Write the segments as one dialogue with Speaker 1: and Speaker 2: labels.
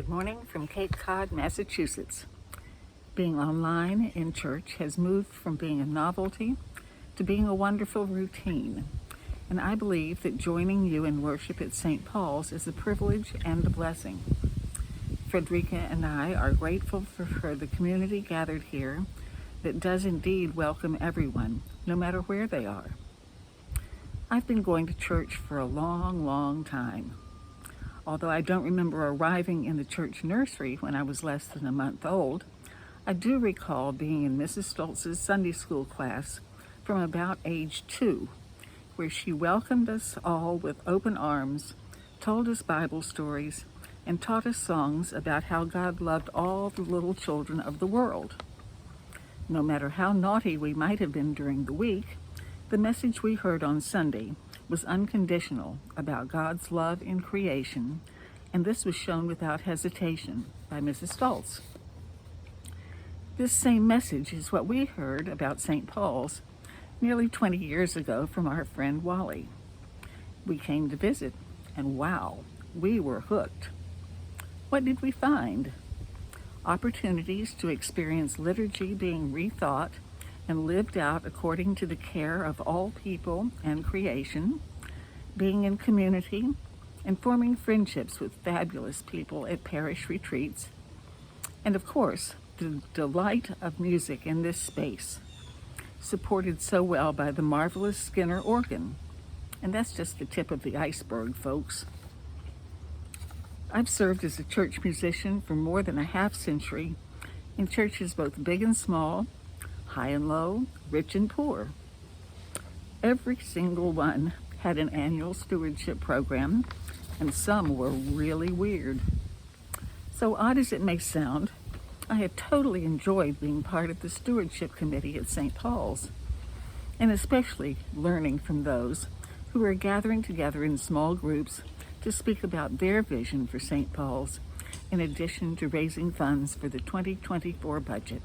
Speaker 1: Good morning from Cape Cod, Massachusetts. Being online in church has moved from being a novelty to being a wonderful routine. And I believe that joining you in worship at St. Paul's is a privilege and a blessing. Frederica and I are grateful for the community gathered here that does indeed welcome everyone, no matter where they are. I've been going to church for a long time. Although I don't remember arriving in the church nursery when I was less than a month old, I do recall being in Mrs. Stoltz's Sunday school class from about age 2, where she welcomed us all with open arms, told us Bible stories, and taught us songs about how God loved all the little children of the world. No matter how naughty we might have been during the week, the message we heard on Sunday was unconditional about God's love in creation, and this was shown without hesitation by Mrs. Stoltz. This same message is what we heard about St. Paul's nearly 20 years ago from our friend Wally. We came to visit, and wow, we were hooked. What did we find? Opportunities to experience liturgy being rethought and lived out according to the care of all people and creation, being in community, and forming friendships with fabulous people at parish retreats, and of course, the delight of music in this space, supported so well by the marvelous Skinner organ. And that's just the tip of the iceberg, folks. I've served as a church musician for more than a half century in churches both big and small, high and low, rich and poor. Every single one had an annual stewardship program, and some were really weird. So odd as it may sound, I have totally enjoyed being part of the stewardship committee at St. Paul's, and especially learning from those who are gathering together in small groups to speak about their vision for St. Paul's, in addition to raising funds for the 2024 budget.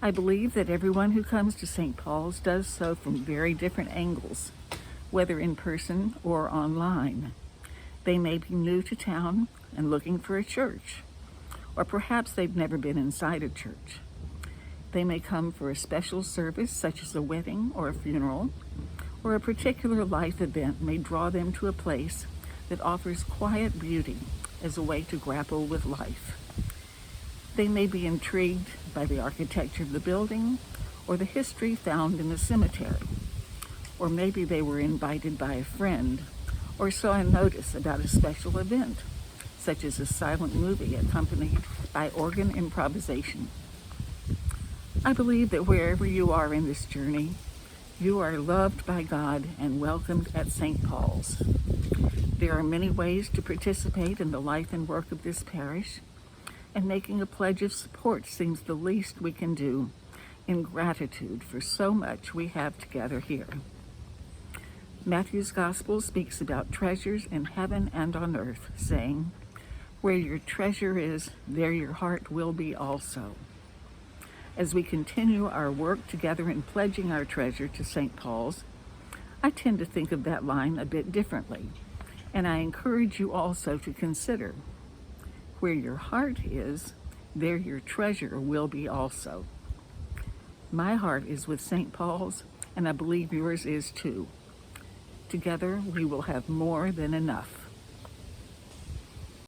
Speaker 1: I believe that everyone who comes to St. Paul's does so from very different angles, whether in person or online. They may be new to town and looking for a church, or perhaps they've never been inside a church. They may come for a special service such as a wedding or a funeral, or a particular life event may draw them to a place that offers quiet beauty as a way to grapple with life. They may be intrigued by the architecture of the building or the history found in the cemetery. Or maybe they were invited by a friend or saw a notice about a special event, such as a silent movie accompanied by organ improvisation. I believe that wherever you are in this journey, you are loved by God and welcomed at St. Paul's. There are many ways to participate in the life and work of this parish, and making a pledge of support seems the least we can do in gratitude for so much we have together here. Matthew's Gospel speaks about treasures in heaven and on earth, saying, "Where your treasure is, there your heart will be also." As we continue our work together in pledging our treasure to St. Paul's, I tend to think of that line a bit differently, and I encourage you also to consider, where your heart is, there your treasure will be also. My heart is with St. Paul's, and I believe yours is too. Together, we will have more than enough.